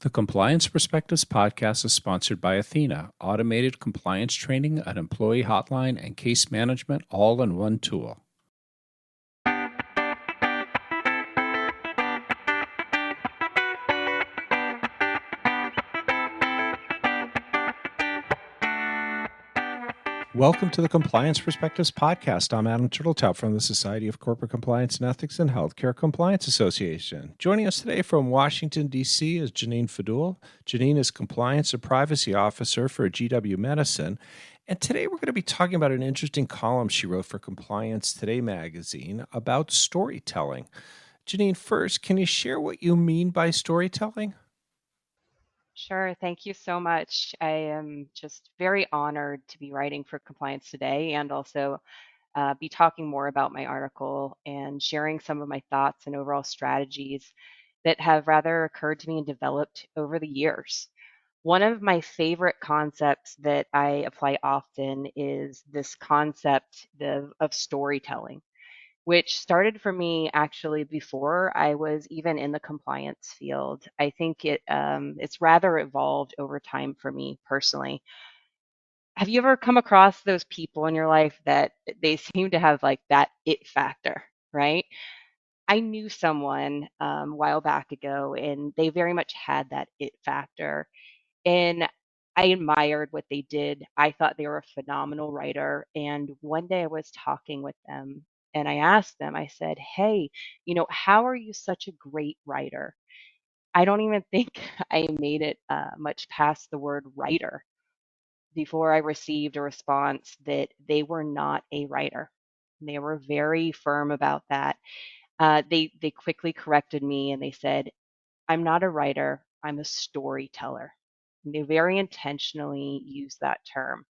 The Compliance Perspectives podcast is sponsored by Athena, automated compliance training, an employee hotline, and case management all in one tool. Welcome to the Compliance Perspectives podcast. I'm Adam Turtletop from the Society of Corporate Compliance and Ethics and Healthcare Compliance Association. Joining us today from Washington, D.C. is Janine Fadul. Janine is Compliance and Privacy Officer for GW Medicine. And today we're going to be talking about an interesting column she wrote for Compliance Today magazine about storytelling. Janine, first, can you share what you mean by storytelling? Sure. Thank you so much. I am just very honored to be writing for Compliance Today and also be talking more about my article and sharing some of my thoughts and overall strategies that have rather occurred to me and developed over the years. One of my favorite concepts that I apply often is this concept of storytelling, which started for me actually before I was even in the compliance field. I think it's rather evolved over time for me personally. Have you ever come across those people in your life that they seem to have like that it factor, right? I knew someone a while back ago, and they very much had that it factor. And I admired what they did. I thought they were a phenomenal writer. And one day I was talking with them and I asked them, I said, "Hey, how are you such a great writer?" I don't even think I made it much past the word writer before I received a response that they were not a writer. They were very firm about that. They quickly corrected me and they said, "I'm not a writer, I'm a storyteller." And they very intentionally use that term.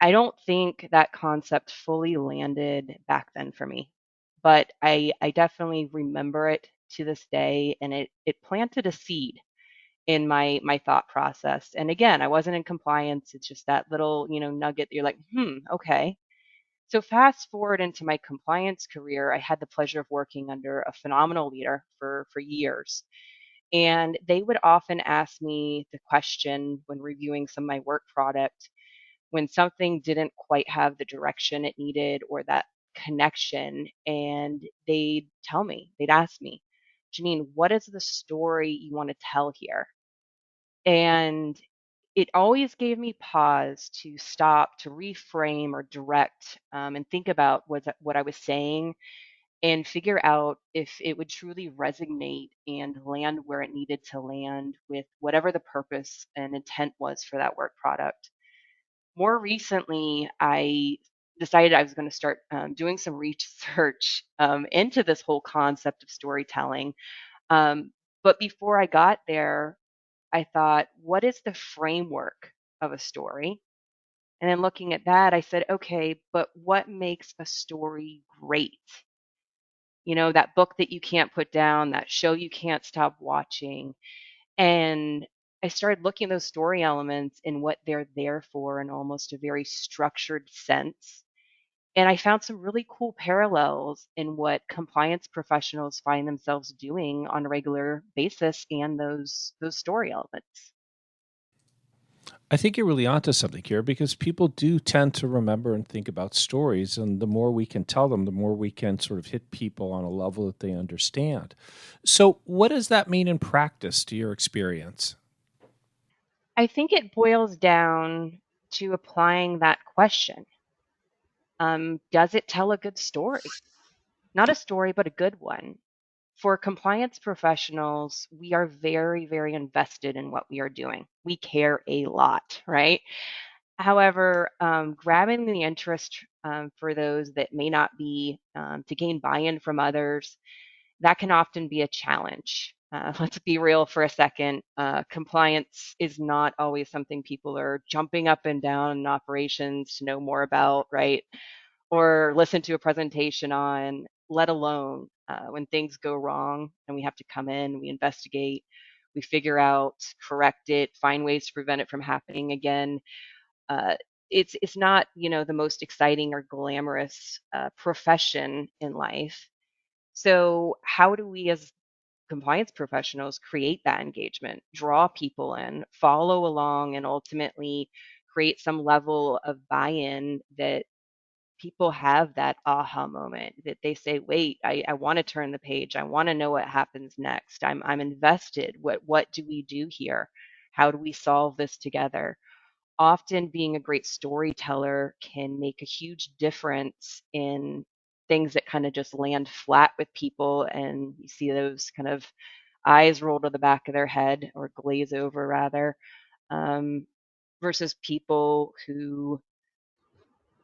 I don't think that concept fully landed back then for me, but I definitely remember it to this day, and it planted a seed in my thought process. And again, I wasn't in compliance. It's just that little, nugget that you're like, okay. So fast forward into my compliance career, I had the pleasure of working under a phenomenal leader for years. And they would often ask me the question when reviewing some of my work product, when something didn't quite have the direction it needed or that connection. And they'd ask me, "Janine, what is the story you want to tell here?" And it always gave me pause to stop, to reframe or direct, and think about what I was saying and figure out if it would truly resonate and land where it needed to land with whatever the purpose and intent was for that work product. More recently, I decided I was going to start doing some research into this whole concept of storytelling. Um, but before I got there, I thought, what is the framework of a story? And then looking at that, I said, okay, but what makes a story great? That book that you can't put down, that show you can't stop watching. And I started looking at those story elements and what they're there for in almost a very structured sense. And I found some really cool parallels in what compliance professionals find themselves doing on a regular basis and those story elements. I think you're really onto something here because people do tend to remember and think about stories. And the more we can tell them, the more we can sort of hit people on a level that they understand. So, what does that mean in practice to your experience? I think it boils down to applying that question. Does it tell a good story? Not a story, but a good one. For compliance professionals, we are very, very invested in what we are doing. We care a lot, right? However, grabbing the interest for those that may not be to gain buy in from others, that can often be a challenge. Let's be real for a second. Compliance is not always something people are jumping up and down in operations to know more about, right? Or listen to a presentation on, let alone when things go wrong and we have to come in, we investigate, we figure out, correct it, find ways to prevent it from happening again. uh, it's not the most exciting or glamorous profession in life. So how do we as compliance professionals create that engagement, draw people in, follow along, and ultimately create some level of buy-in that people have that aha moment that they say, wait, I want to turn the page. I want to know what happens next. I'm invested. What do we do here? How do we solve this together? Often being a great storyteller can make a huge difference in things that kind of just land flat with people, and you see those kind of eyes roll to the back of their head or glaze over rather, um, versus people who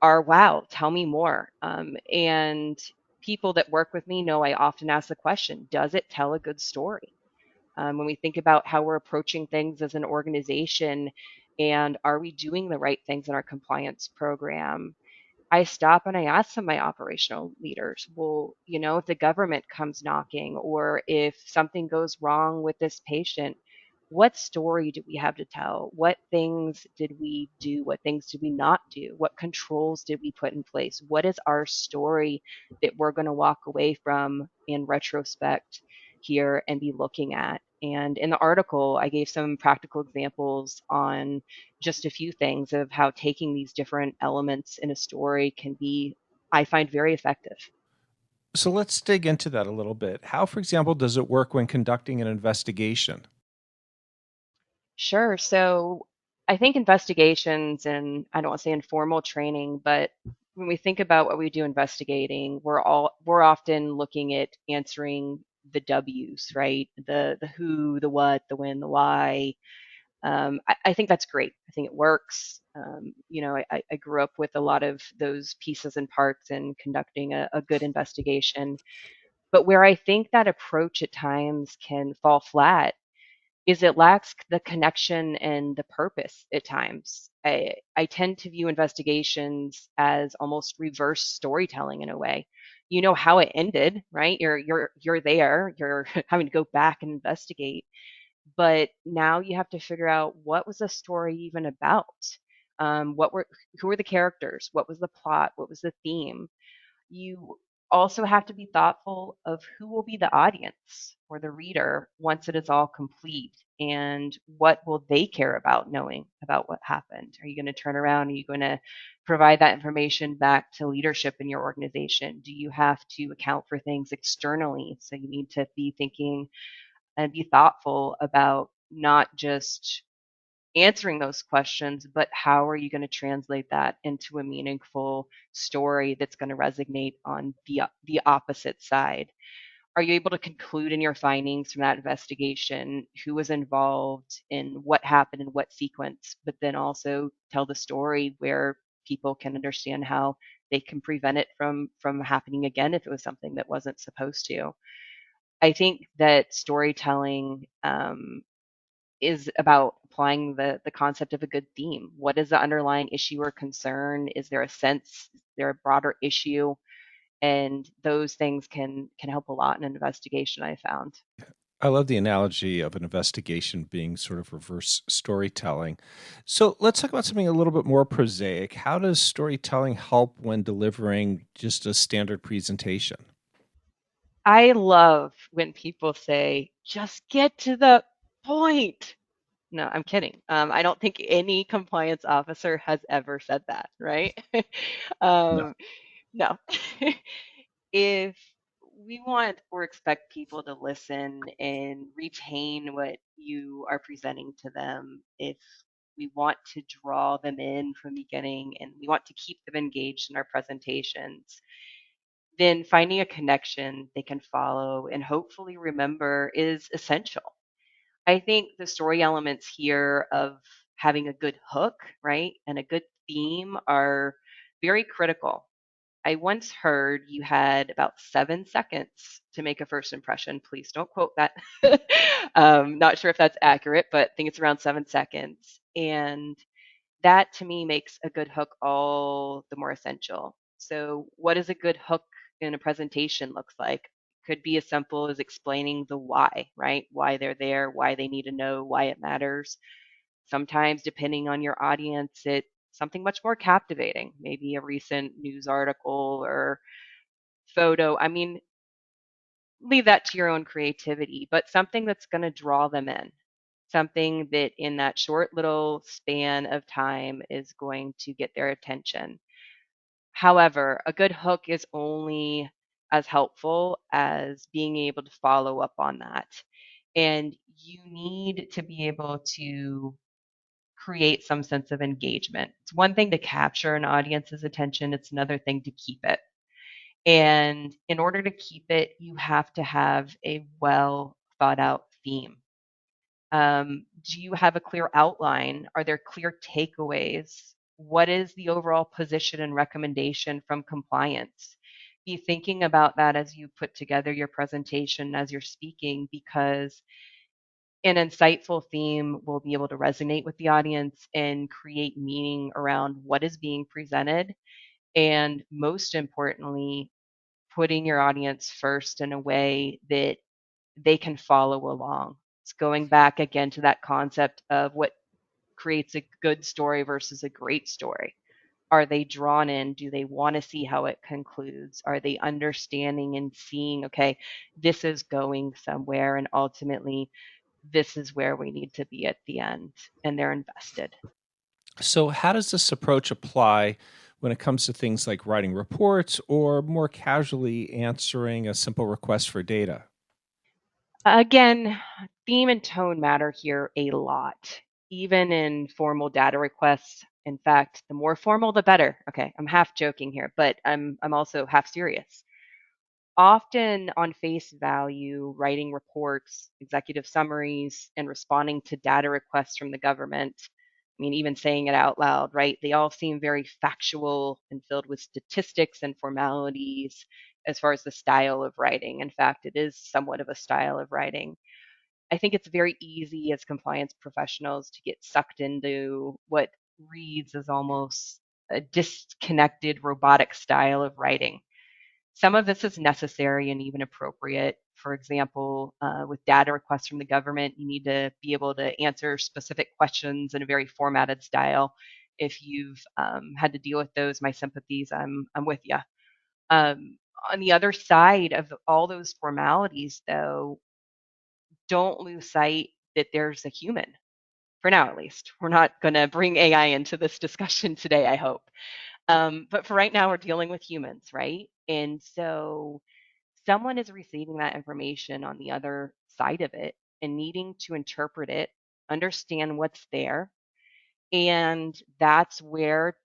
are, wow, tell me more. And people that work with me know I often ask the question, does it tell a good story? When we think about how we're approaching things as an organization, and are we doing the right things in our compliance program? I stop and I ask some of my operational leaders, well, if the government comes knocking or if something goes wrong with this patient, what story do we have to tell? What things did we do? What things did we not do? What controls did we put in place? What is our story that we're going to walk away from in retrospect here and be looking at? And in the article, I gave some practical examples on just a few things of how taking these different elements in a story can be, I find, very effective. So let's dig into that a little bit. How, for example, does it work when conducting an investigation? Sure. So I think investigations, and I don't want to say informal training, but when we think about what we do investigating, we're often looking at answering the W's, right? The who, the what, the when, the why. I think that's great. I think it works. I grew up with a lot of those pieces and parts in conducting a good investigation. But where I think that approach at times can fall flat is it lacks the connection and the purpose at times. I tend to view investigations as almost reverse storytelling in a way. You know how it ended, right? You're there, you're having to go back and investigate, but now you have to figure out what was the story even about? Who were the characters? What was the plot? What was the theme? You also have to be thoughtful of who will be the audience or the reader once it is all complete, and what will they care about knowing about what happened. Are you going to turn around? Are you going to provide that information back to leadership in your organization? Do you have to account for things externally? So you need to be thinking and be thoughtful about not just answering those questions, but how are you going to translate that into a meaningful story that's going to resonate on the opposite side? Are you able to conclude in your findings from that investigation who was involved in what happened in what sequence, but then also tell the story where people can understand how they can prevent it from happening again if it was something that wasn't supposed to? I think that storytelling is about applying the concept of a good theme. What is the underlying issue or concern? Is there a sense? Is there a broader issue? And those things can help a lot in an investigation, I found. I love the analogy of an investigation being sort of reverse storytelling. So let's talk about something a little bit more prosaic. How does storytelling help when delivering just a standard presentation? I love when people say, just get to the point. No, I'm kidding. I don't think any compliance officer has ever said that, right? No. um, no. If we want or expect people to listen and retain what you are presenting to them, if we want to draw them in from the beginning and we want to keep them engaged in our presentations, then finding a connection they can follow and hopefully remember is essential. I think the story elements here of having a good hook, right, and a good theme are very critical. I once heard you had about 7 seconds to make a first impression. Please don't quote that. Not sure if that's accurate, but I think it's around 7 seconds. And that to me makes a good hook all the more essential. So, what does a good hook in a presentation looks like? Could be as simple as explaining the why, right? Why they're there, why they need to know, why it matters. Sometimes, depending on your audience, it's something much more captivating, maybe a recent news article or photo. I mean, leave that to your own creativity, but something that's going to draw them in, something that in that short little span of time is going to get their attention. However, a good hook is only as helpful as being able to follow up on that. And you need to be able to create some sense of engagement. It's one thing to capture an audience's attention, it's another thing to keep it. And in order to keep it, you have to have a well thought out theme. Do you have a clear outline? Are there clear takeaways? What is the overall position and recommendation from compliance? Be thinking about that as you put together your presentation, as you're speaking, because an insightful theme will be able to resonate with the audience and create meaning around what is being presented. And most importantly, putting your audience first in a way that they can follow along. It's going back again to that concept of what creates a good story versus a great story. Are they drawn in? Do they want to see how it concludes? Are they understanding and seeing, okay, this is going somewhere, and ultimately, this is where we need to be at the end, and they're invested. So, how does this approach apply when it comes to things like writing reports or more casually answering a simple request for data? Again, theme and tone matter here a lot, even in formal data requests. In fact, the more formal, the better. Okay, I'm half joking here, but I'm also half serious. Often on face value, writing reports, executive summaries, and responding to data requests from the government, I mean, even saying it out loud, right? They all seem very factual and filled with statistics and formalities as far as the style of writing. In fact, it is somewhat of a style of writing. I think it's very easy as compliance professionals to get sucked into what reads as almost a disconnected robotic style of writing. Some of this is necessary and even appropriate. For example, with data requests from the government, you need to be able to answer specific questions in a very formatted style. If you've had to deal with those, my sympathies, I'm with you. On the other side of all those formalities, though, don't lose sight that there's a human, for now at least. We're not going to bring AI into this discussion today, I hope. But for right now, we're dealing with humans, right? And so someone is receiving that information on the other side of it and needing to interpret it, understand what's there. And that's where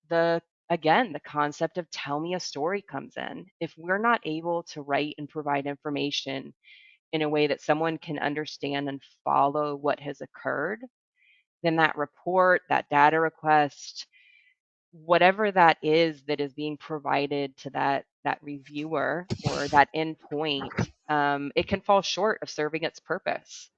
again, the concept of tell me a story comes in. If we're not able to write and provide information in a way that someone can understand and follow what has occurred, then that report, that data request, whatever that is being provided to that reviewer or that endpoint, it can fall short of serving its purpose.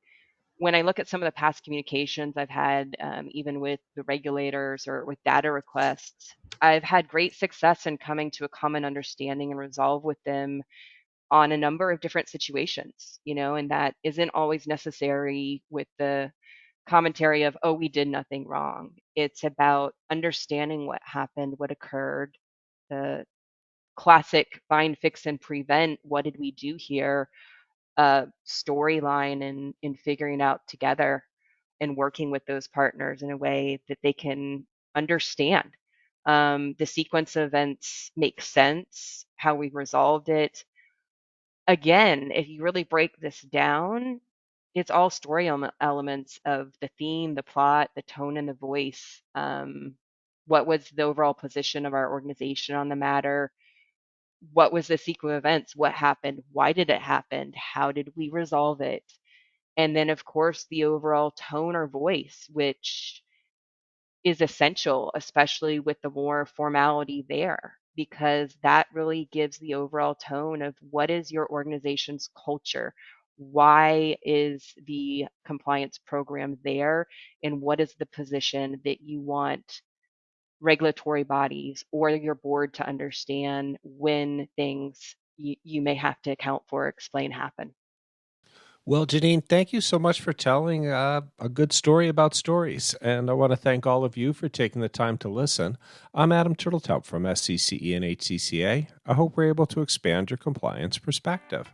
When I look at some of the past communications I've had, even with the regulators or with data requests, I've had great success in coming to a common understanding and resolve with them on a number of different situations, and that isn't always necessary with the commentary of, oh, we did nothing wrong. It's about understanding what happened, what occurred, the classic find, fix, and prevent. What did we do here? Storyline and in figuring out together and working with those partners in a way that they can understand. The sequence of events makes sense, how we resolved it. Again, if you really break this down, it's all story elements of the theme, the plot, the tone, and the voice. What was the overall position of our organization on the matter? What was the sequence of events? What happened? Why did it happen? How did we resolve it? And then, of course, the overall tone or voice, which is essential, especially with the more formality there, because that really gives the overall tone of what is your organization's culture? Why is the compliance program there? And what is the position that you want regulatory bodies or your board to understand when things you may have to account for, explain happen? Well, Janine, thank you so much for telling a good story about stories. And I want to thank all of you for taking the time to listen. I'm Adam Turtletop from SCCE and HCCA. I hope we're able to expand your compliance perspective.